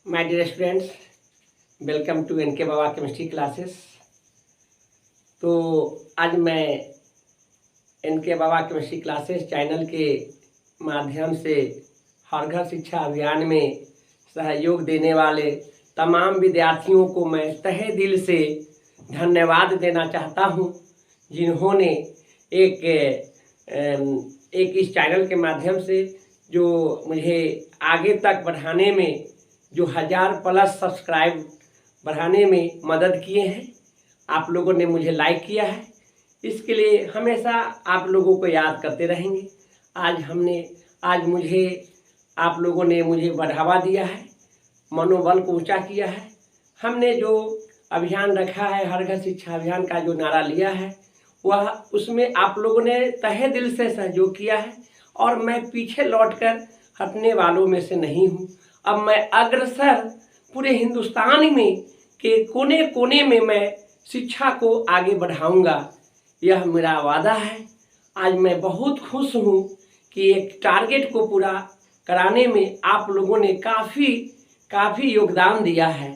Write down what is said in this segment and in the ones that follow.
My dear students, welcome to NK Baba chemistry classes. तो आज मैं NK Baba chemistry classes channel के माध्यम से हर घर शिक्षा अभियान में सहयोग देने वाले तमाम विद्यार्थियों को मैं तहे दिल से धन्यवाद देना चाहता हूं, जिन्होंने एक इस चैनल के माध्यम से जो मुझे आगे तक बढ़ाने में, जो 1000+ सब्सक्राइब बढ़ाने में मदद किए हैं। आप लोगों ने मुझे लाइक किया है, इसके लिए हमेशा आप लोगों को याद करते रहेंगे। आज मुझे आप लोगों ने मुझे बढ़ावा दिया है, मनोबल को ऊंचा किया है। हमने जो अभियान रखा है, हर घर शिक्षा अभियान का जो नारा लिया है, वह उसमें आप लोगों ने तहे दिल से सहयोग किया है और मैं पीछे लौटकर हटने वालों में से नहीं हूँ। अब मैं अग्रसर पूरे हिंदुस्तान में के कोने कोने में मैं शिक्षा को आगे बढ़ाऊंगा, यह मेरा वादा है। आज मैं बहुत खुश हूँ कि एक टारगेट को पूरा कराने में आप लोगों ने काफ़ी योगदान दिया है।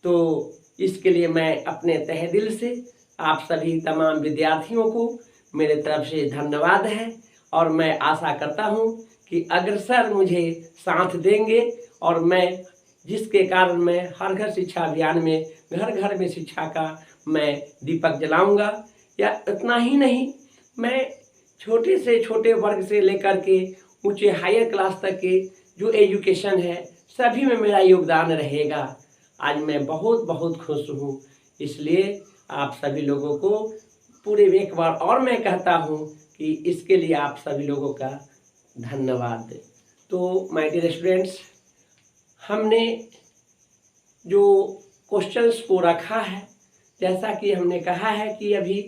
तो इसके लिए मैं अपने तहे दिल से आप सभी तमाम विद्यार्थियों को मेरे तरफ से धन्यवाद है और मैं आशा करता हूँ कि अग्रसर मुझे साथ देंगे और मैं जिसके कारण मैं हर घर शिक्षा अभियान में घर घर में शिक्षा का मैं दीपक जलाऊंगा। या इतना ही नहीं, मैं छोटे से छोटे वर्ग से लेकर के ऊंचे हायर क्लास तक के जो एजुकेशन है सभी में मेरा योगदान रहेगा। आज मैं बहुत बहुत खुश हूँ, इसलिए आप सभी लोगों को पूरे एक बार और मैं कहता हूँ कि इसके लिए आप सभी लोगों का धन्यवाद। तो माय डियर स्टूडेंट्स, हमने जो क्वेश्चंस को रखा है, जैसा कि हमने कहा है कि अभी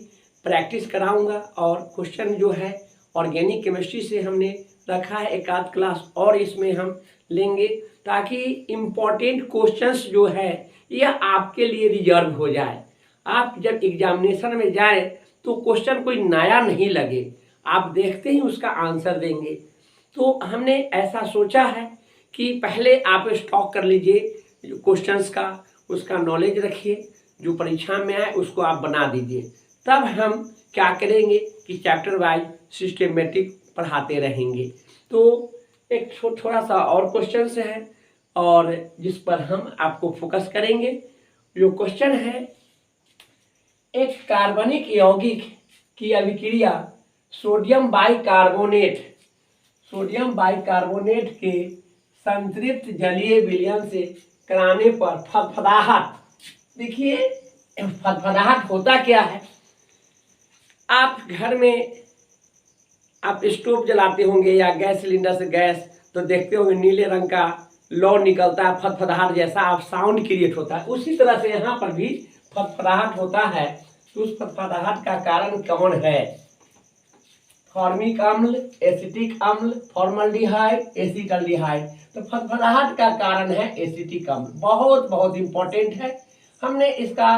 प्रैक्टिस कराऊंगा और क्वेश्चन जो है ऑर्गेनिक केमिस्ट्री से हमने रखा है, एक आध क्लास और इसमें हम लेंगे ताकि इम्पॉर्टेंट क्वेश्चंस जो है यह आपके लिए रिजर्व हो जाए। आप जब एग्जामिनेशन में जाए तो क्वेश्चन कोई नया नहीं लगे, आप देखते ही उसका आंसर देंगे। तो हमने ऐसा सोचा है कि पहले आप स्टॉक कर लीजिए क्वेश्चंस का, उसका नॉलेज रखिए, जो परीक्षा में आए उसको आप बना दीजिए। तब हम क्या करेंगे कि चैप्टर वाइज सिस्टमेटिक पढ़ाते रहेंगे। तो एक थोड़ा सा और क्वेश्चंस है और जिस पर हम आपको फोकस करेंगे। जो क्वेश्चन है, एक कार्बनिक यौगिक की अभिक्रिया सोडियम बाइकार्बोनेट के संतृप्त जलीय विलयन से कराने पर फदफदाहट, देखिए फदफदाहट होता क्या है। आप घर में आप स्टोव जलाते होंगे या गैस सिलेंडर से गैस, तो देखते होंगे नीले रंग का लौ निकलता है, फदफदाहट जैसा आप साउंड क्रिएट होता है। उसी तरह से यहाँ पर भी फदफदाहट होता है। तो उस फदफदाहट का कारण कौन है? फॉर्मिक अम्ल, एसिटिक अम्ल, फॉर्मल्डिहाइड, एसिटल्डिहाइड। तो फदफदाहट का कारण है एसिटिक अम्ल। बहुत बहुत इंपॉर्टेंट है, हमने इसका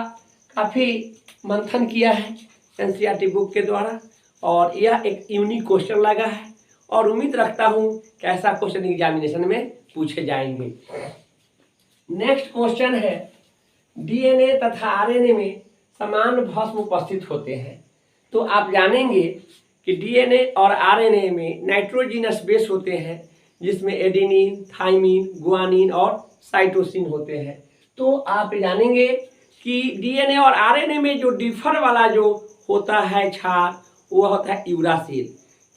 काफ़ी मंथन किया है एनसीईआरटी बुक के द्वारा और यह एक यूनिक क्वेश्चन लगा है और उम्मीद रखता हूँ कि ऐसा क्वेश्चन एग्जामिनेशन में पूछे जाएंगे। नेक्स्ट क्वेश्चन है, डीएनए तथा आरएनए में समान भस्म उपस्थित होते हैं। तो आप जानेंगे कि डीएनए और आरएनए में नाइट्रोजिनस बेस होते हैं, जिसमें एडेनिन, थाइमिन, गुआनिन और साइटोसिन होते हैं। तो आप जानेंगे कि डीएनए और आरएनए में जो डिफर वाला जो होता है क्षार, वह होता है यूरासिल।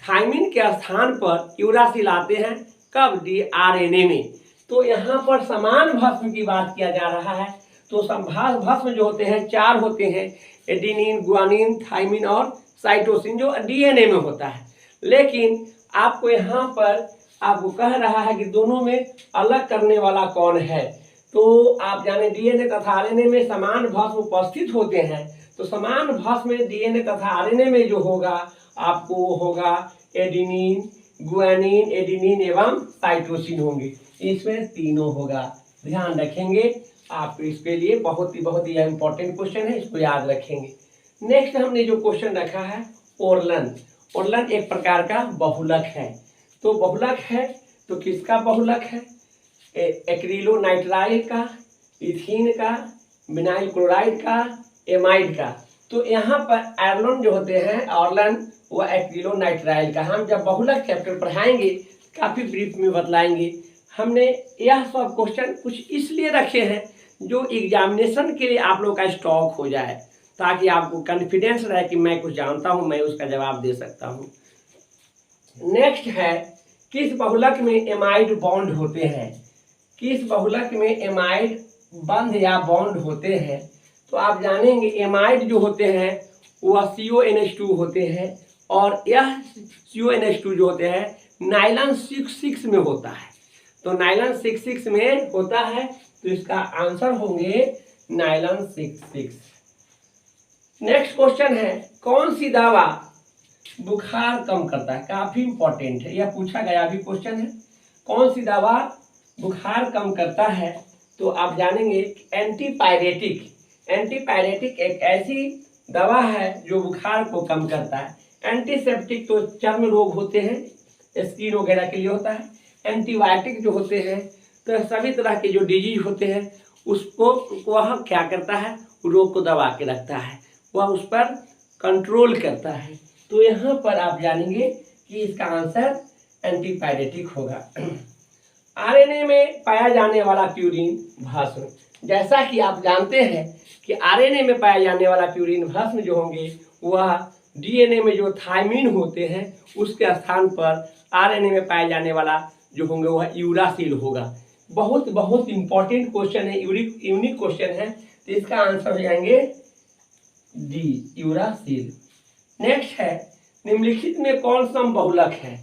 थाइमिन के स्थान पर यूरासिल आते हैं कब? आरएनए में। तो यहाँ पर समान भस्म की बात किया जा रहा है। तो भस्म जो होते हैं 4 होते हैं, एडेनिन, गुआनिन, थाइमिन और साइटोसिन, जो डीएनए में होता है। लेकिन आपको यहाँ पर आपको कह रहा है कि दोनों में अलग करने वाला कौन है। तो आप जाने डीएनए तथा आरएनए में समान भस्म उपस्थित होते हैं। तो समान भस्म में डीएनए तथा आरएनए में जो होगा आपको वो होगा एडेनिन, गुआनिन, एडेनिन एवं साइटोसिन होंगे। इसमें तीनों होगा, ध्यान रखेंगे आप। इसके लिए बहुत ही इंपॉर्टेंट क्वेश्चन है, इसको याद रखेंगे। नेक्स्ट हमने जो क्वेश्चन रखा है, ओरलन एक प्रकार का बहुलक है। तो बहुलक है तो किसका बहुलक है? एक्रिलोनाइट्राइल का, इथीन का, विनाइल क्लोराइड का, एमाइड का। तो यहाँ पर एर्लोन जो होते हैं, ऑर्लन व एक्रिलोनाइट्राइल का हम जब बहुलक चैप्टर पढ़ाएंगे काफ़ी ब्रीफ में बतलाएंगे। हमने यह सब क्वेश्चन कुछ इसलिए रखे हैं जो एग्जामिनेशन के लिए आप लोग का स्टॉक हो जाए, ताकि आपको कॉन्फिडेंस रहे कि मैं कुछ जानता हूँ, मैं उसका जवाब दे सकता हूँ। नेक्स्ट है, किस बहुलक में एमाइड बॉन्ड होते हैं? किस बहुलक में एमाइड बंध या बॉन्ड होते हैं? तो आप जानेंगे एमाइड जो होते हैं वह CONH2 होते हैं, और यह CONH2 जो होते हैं नाइलॉन 6,6 में होता है। तो नाइलॉन 6,6 में होता है, तो इसका आंसर होंगे नाइलॉन 6,6। नेक्स्ट क्वेश्चन है, कौन सी दवा बुखार कम करता है? काफी इंपॉर्टेंट है, यह पूछा गया भी क्वेश्चन है। कौन सी दवा बुखार कम करता है? तो आप जानेंगे एंटीपायरेटिक। एंटीपायरेटिक एक ऐसी दवा है जो बुखार को कम करता है। एंटीसेप्टिक तो चर्म रोग होते हैं, स्किन वगैरह के लिए होता है। एंटीबायोटिक जो होते हैं तो सभी तरह के जो डिजीज होते हैं उसको वह क्या करता है, रोग को दबा के रखता है, वह उस पर कंट्रोल करता है। तो यहाँ पर आप जानेंगे कि इसका आंसर एंटीपायरेटिक होगा। आरएनए में पाया जाने वाला प्यूरिन भस्म, जैसा कि आप जानते हैं कि आरएनए में पाया जाने वाला प्यूरिन भस्म जो होंगे वह डीएनए में जो थायमिन होते हैं उसके स्थान पर आरएनए में पाया जाने वाला जो होंगे वह यूरासिल होगा। बहुत बहुत इंपॉर्टेंट क्वेश्चन है, यूनिक क्वेश्चन है, तो इसका आंसर हो जाएंगे डी, यूरासिल। नेक्स्ट है, निम्नलिखित में कौन समबहुलक है?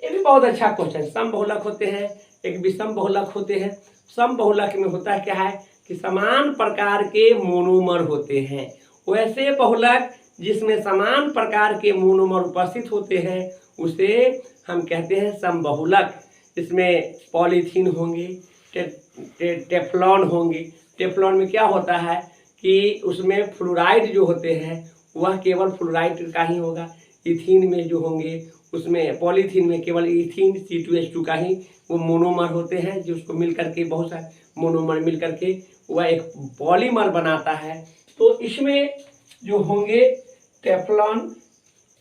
ये भी बहुत अच्छा क्वेश्चन। समबहुलक होते हैं, एक विषम बहुलक होते हैं। समबहुलक में होता है क्या है कि समान प्रकार के मोनोमर होते हैं। वैसे बहुलक जिसमें समान प्रकार के मोनोमर उपस्थित होते हैं उसे हम कहते हैं समबहुलक। इसमें पॉलीथीन होंगे, टेफ्लॉन होंगे। टेफ्लॉन में क्या होता है कि उसमें फ्लोराइड जो होते हैं वह केवल फ्लोराइड का ही होगा। इथीन में जो होंगे उसमें, पॉलीथीन में केवल इथीन C2H2 का ही वो मोनोमर होते हैं, जिसको मिल करके बहुत सारे मोनोमर मिल करके वह एक पॉलीमर बनाता है। तो इसमें जो होंगे टेफ्लॉन,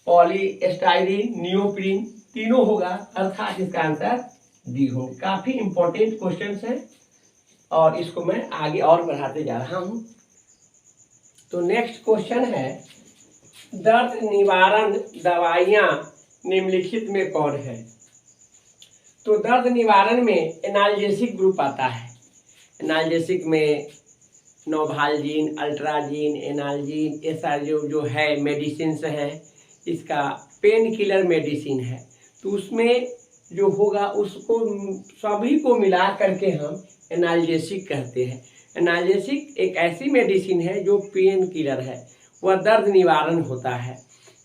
पॉलीस्टाइरीन, नियोप्रीन तीनों होगा, अर्थात इसका आंसर डी होगा। काफी इंपॉर्टेंट क्वेश्चन है और इसको मैं आगे और बढ़ाते जा रहा हूं। तो नेक्स्ट क्वेश्चन है, दर्द निवारण दवाइयां निम्नलिखित में कौन है? तो दर्द निवारण में एनाल्जेसिक ग्रुप आता है। एनाल्जेसिक में नोवाल्जीन, अल्ट्राजीन, एनाल्जीन, ये सारे जो है मेडिसिन हैं, इसका पेन किलर मेडिसिन है। तो उसमें जो होगा उसको सभी को मिला करके हम एनाल्जेसिक कहते हैं। एनाल्जेसिक एक ऐसी मेडिसिन है जो पेन किलर है, वह दर्द निवारण होता है।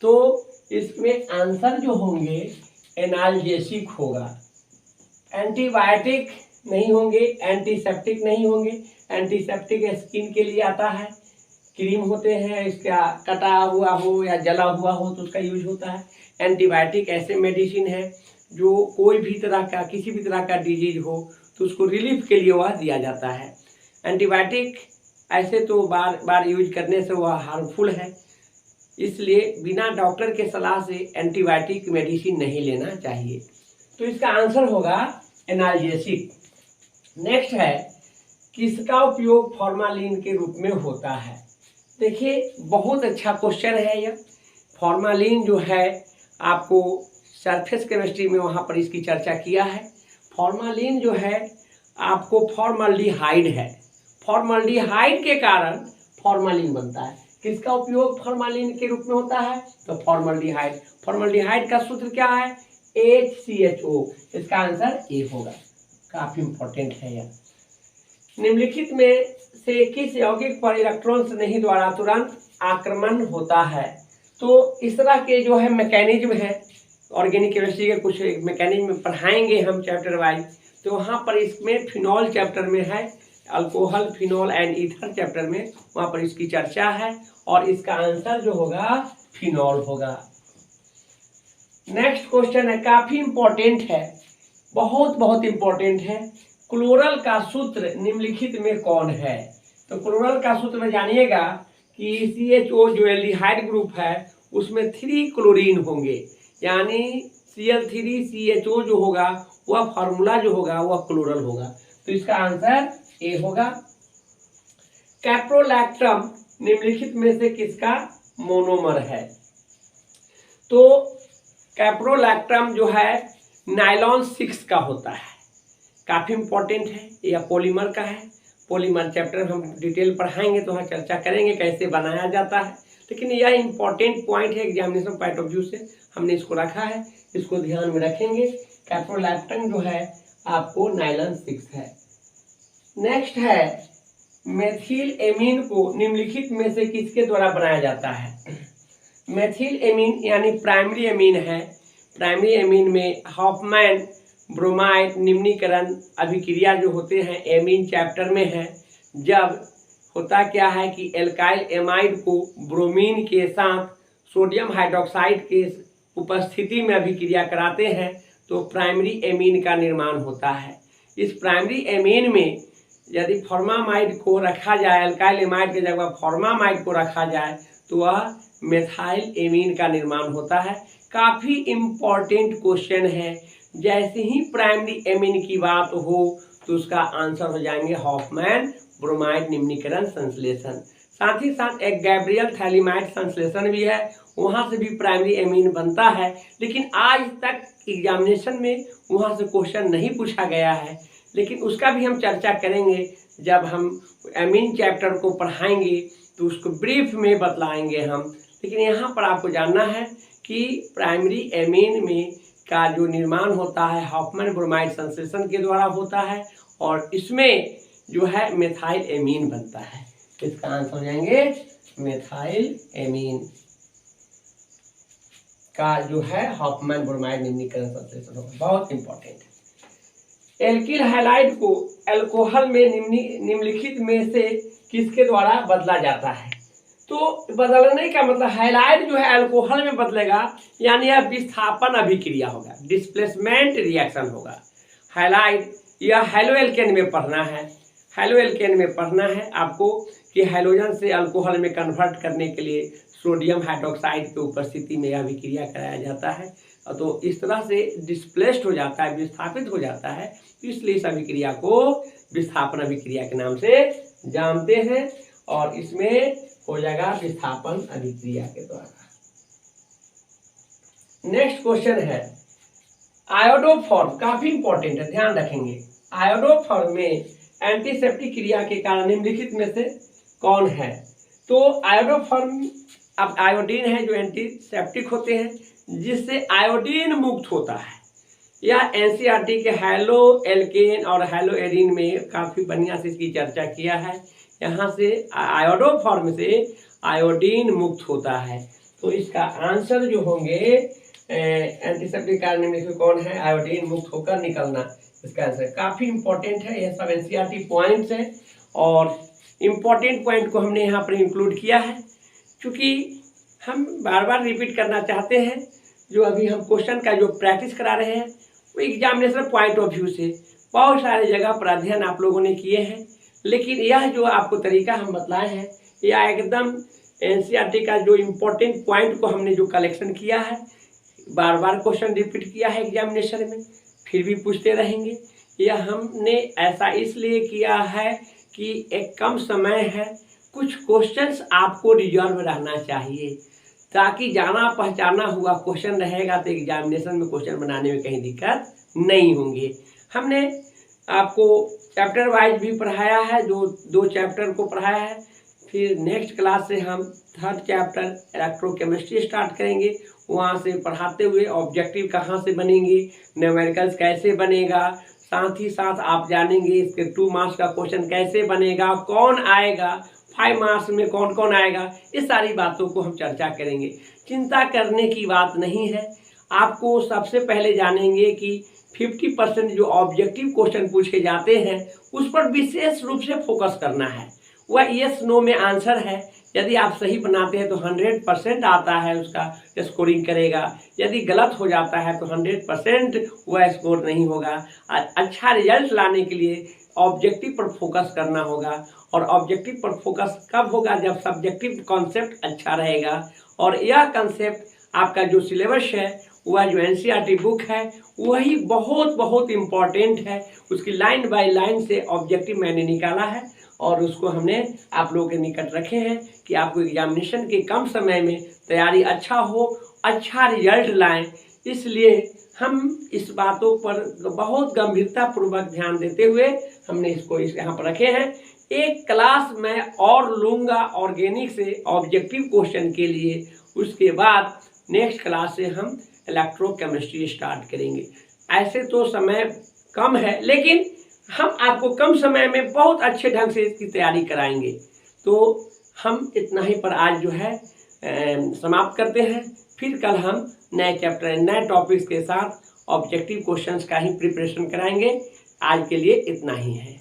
तो इसमें आंसर जो होंगे एनाल्जेसिक होगा। एंटीबायोटिक नहीं होंगे, एंटीसेप्टिक नहीं होंगे। एंटीसेप्टिक स्किन के लिए आता है, क्रीम होते हैं, इसका कटा हुआ हो या जला हुआ हो तो उसका यूज होता है। एंटीबायोटिक ऐसे मेडिसिन है जो कोई भी तरह का, किसी भी तरह का डिजीज हो तो उसको रिलीफ के लिए वह दिया जाता है। एंटीबायोटिक ऐसे तो बार बार यूज करने से वह हार्मफुल है, इसलिए बिना डॉक्टर के सलाह से एंटीबायोटिक मेडिसिन नहीं लेना चाहिए। तो इसका आंसर होगा एनाल्जेसिक। नेक्स्ट है, किसका उपयोग फॉर्मालिन के रूप में होता है? देखिए बहुत अच्छा क्वेश्चन है यह। फॉर्मालिन जो है आपको सरफेस केमिस्ट्री में वहाँ पर इसकी चर्चा किया है। फॉर्मालिन जो है आपको फॉर्मल्डिहाइड है, फॉर्मल्डिहाइड के कारण फॉर्मालिन बनता है। किसका उपयोग फॉर्मालिन के रूप में होता है? तो फॉर्मल्डिहाइड। फॉर्मल्डिहाइड का सूत्र क्या है? HCHO। इसका आंसर ए होगा। काफी इंपॉर्टेंट है यह। निम्नलिखित में से किस यौगिक पर इलेक्ट्रॉन स्नेही द्वारा तुरंत आक्रमण होता है? तो इस तरह के जो है मैकेनिज्म है, ऑर्गेनिक केमिस्ट्री के कुछ मैकेनिज्म पढ़ाएंगे हम चैप्टर वाइज। तो वहाँ पर इसमें फिनॉल चैप्टर में है, alcohol, phenol and ether chapter में वहाँ पर इसकी चर्चा है और इसका आंसर जो होगा फिनॉल होगा। नेक्स्ट क्वेश्चन है, काफी इंपॉर्टेंट है, बहुत बहुत इंपॉर्टेंट है। क्लोरल का सूत्र निम्नलिखित में कौन है? तो क्लोरल का सूत्र में जानिएगा कि CHO जो एल्डिहाइड ग्रुप है उसमें 3 क्लोरीन होंगे, यानी Cl3CHO जो होगा वह फार्मूला जो होगा वह क्लोरल होगा। तो इसका आंसर ए होगा। कैप्रोलैक्टम निम्नलिखित में से किसका मोनोमर है? तो कैप्रोलैक्टम जो है नायलॉन 6 का होता है, काफी इंपॉर्टेंट है। यह पॉलीमर का है। पॉलीमर चैप्टर हम डिटेल पढ़ाएंगे तो वहाँ चर्चा करेंगे कैसे बनाया जाता है, लेकिन यह इंपॉर्टेंट पॉइंट है एग्जामिनेशन पॉइंट ऑफ व्यू से, हमने इसको रखा है, इसको ध्यान में रखेंगे। कैप्रोलैक्टम जो है आपको नायलॉन 6 है। नेक्स्ट है मेथिल एमीन को निम्नलिखित में से किसके द्वारा बनाया जाता है? मेथिल एमीन यानी प्राइमरी एमीन है। प्राइमरी एमीन में हॉफमैन ब्रोमाइड निम्नीकरण अभिक्रिया जो होते हैं एमीन चैप्टर में है। जब होता क्या है कि एल्काइल एमाइड को ब्रोमीन के साथ सोडियम हाइड्रोक्साइड के उपस्थिति में अभिक्रिया कराते हैं तो प्राइमरी एमीन का निर्माण होता है। इस प्राइमरी एमीन में यदि फॉर्मामाइड को रखा जाए, अल्काइल एमाइड की जगह फॉर्मामाइड को रखा जाए तो वह मेथाइल एमीन का निर्माण होता है। काफ़ी इम्पॉर्टेंट क्वेश्चन है। जैसे ही प्राइमरी एमीन की बात हो तो उसका आंसर हो जाएंगे हॉफमैन ब्रोमाइड निम्नीकरण संश्लेषण। साथ ही साथ एक गैब्रियल थैलीमाइड संश्लेषण भी है, वहाँ से भी प्राइमरी एमीन बनता है, लेकिन आज तक एग्जामिनेशन में वहाँ से क्वेश्चन नहीं पूछा गया है, लेकिन उसका भी हम चर्चा करेंगे जब हम एमीन चैप्टर को पढ़ाएंगे तो उसको ब्रीफ में बतलाएंगे हम। लेकिन यहाँ पर आपको जानना है कि प्राइमरी एमीन में का जो निर्माण होता है हॉफमैन ब्रोमाइड संश्लेषण के द्वारा होता है और इसमें जो है मेथाइल एमीन बनता है। इसका आंसर हो जाएंगे मेथाइल एमीन का जो है हॉफमैन ब्रोमाइड निम्नीकरण संश्लेषण होगा, बहुत इंपॉर्टेंट है। एल्किल हैलाइड को अल्कोहल में निम्नलिखित में से किसके द्वारा बदला जाता है? तो बदलने का मतलब हैलाइड जो है अल्कोहल में बदलेगा, यानी यह विस्थापन अभिक्रिया होगा, डिस्प्लेसमेंट रिएक्शन होगा। हैलाइड यह हैलोएल्केन में पढ़ना है। हैलोएल्केन में पढ़ना है आपको कि हैलोजन से अल्कोहल में कन्वर्ट करने के लिए सोडियम हाइड्रोक्साइड की उपस्थिति में यह अभिक्रिया कराया जाता है, तो इस तरह से डिस्प्लेस्ड हो जाता है, विस्थापित हो जाता है, इसलिए इस अभिक्रिया को विस्थापन अभिक्रिया के नाम से जानते हैं और इसमें हो जाएगा विस्थापन अभिक्रिया के द्वारा। नेक्स्ट क्वेश्चन है आयोडोफॉर्म, काफी इंपॉर्टेंट है, ध्यान रखेंगे। आयोडोफॉर्म में एंटीसेप्टिक क्रिया के कारण निम्नलिखित में से कौन है? तो आयोडोफॉर्म अब आयोडीन है जो एंटीसेप्टिक होते हैं, जिससे आयोडीन मुक्त होता है। यह एनसीईआरटी के हैलो एल्केन और हैलो एरीन में काफ़ी बढ़िया से इसकी चर्चा किया है। यहाँ से आयोडोफॉर्म से आयोडीन मुक्त होता है, तो इसका आंसर जो होंगे एंटीसेप्टिक कारण में कौन है? आयोडीन मुक्त होकर निकलना इसका आंसर। काफ़ी इंपॉर्टेंट है, यह सब एनसीईआरटी पॉइंट्स हैं और इम्पॉर्टेंट पॉइंट को हमने यहाँ पर इंक्लूड किया है, क्योंकि हम बार बार रिपीट करना चाहते हैं। जो अभी हम क्वेश्चन का जो प्रैक्टिस करा रहे हैं वो एग्जामिनेशन पॉइंट ऑफ व्यू से बहुत सारे जगह पर अध्ययन आप लोगों ने किए हैं, लेकिन यह जो आपको तरीका हम बतलाए हैं यह एकदम एनसीईआरटी का जो इम्पोर्टेंट पॉइंट को हमने जो कलेक्शन किया है, बार बार क्वेश्चन रिपीट किया है एग्जामिनेशन में, फिर भी पूछते रहेंगे। यह हमने ऐसा इसलिए किया है कि एक कम समय है, कुछ क्वेश्चंस आपको रिजर्व रहना चाहिए ताकि जाना पहचाना हुआ क्वेश्चन रहेगा तो एग्जामिनेशन में क्वेश्चन बनाने में कहीं दिक्कत नहीं होंगे। हमने आपको चैप्टर वाइज भी पढ़ाया है, जो 2 चैप्टर को पढ़ाया है। फिर नेक्स्ट क्लास से हम 3rd चैप्टर इलेक्ट्रोकेमिस्ट्री स्टार्ट करेंगे, वहाँ से पढ़ाते हुए ऑब्जेक्टिव कहाँ से बनेंगे, न्यूमेरिकल्स कैसे बनेगा, साथ ही साथ आप जानेंगे इसके 2 मार्क्स का क्वेश्चन कैसे बनेगा, कौन आएगा, 5 मार्क्स में कौन कौन आएगा, इस सारी बातों को हम चर्चा करेंगे। चिंता करने की बात नहीं है। आपको सबसे पहले जानेंगे कि 50% जो ऑब्जेक्टिव क्वेश्चन पूछे जाते हैं उस पर विशेष रूप से फोकस करना है। वह यस नो में आंसर है। यदि आप सही बनाते हैं तो 100% आता है, उसका स्कोरिंग करेगा। यदि गलत हो जाता है तो 100% वह स्कोर नहीं होगा। अच्छा रिजल्ट लाने के लिए ऑब्जेक्टिव पर फोकस करना होगा। और ऑब्जेक्टिव पर फोकस कब होगा? जब सब्जेक्टिव कॉन्सेप्ट अच्छा रहेगा। और यह कॉन्सेप्ट आपका जो सिलेबस है, वह जो एनसीईआरटी बुक है, वही बहुत बहुत इम्पॉर्टेंट है। उसकी लाइन बाय लाइन से ऑब्जेक्टिव मैंने निकाला है और उसको हमने आप लोगों के निकट रखे हैं कि आपको एग्जामिनेशन के कम समय में तैयारी अच्छा हो, अच्छा रिजल्ट लाएं। इसलिए हम इस बातों पर बहुत गंभीरता पूर्वक ध्यान देते हुए हमने इसको यहाँ पर रखे हैं। एक क्लास मैं और लूँगा ऑर्गेनिक से ऑब्जेक्टिव क्वेश्चन के लिए, उसके बाद नेक्स्ट क्लास से हम इलेक्ट्रोकेमिस्ट्री स्टार्ट करेंगे। ऐसे तो समय कम है, लेकिन हम आपको कम समय में बहुत अच्छे ढंग से इसकी तैयारी कराएंगे। तो हम इतना ही पर आज जो है समाप्त करते हैं। फिर कल हम नए चैप्टर, नए टॉपिक्स के साथ ऑब्जेक्टिव क्वेश्चंस का ही प्रिपरेशन कराएंगे। आज के लिए इतना ही है।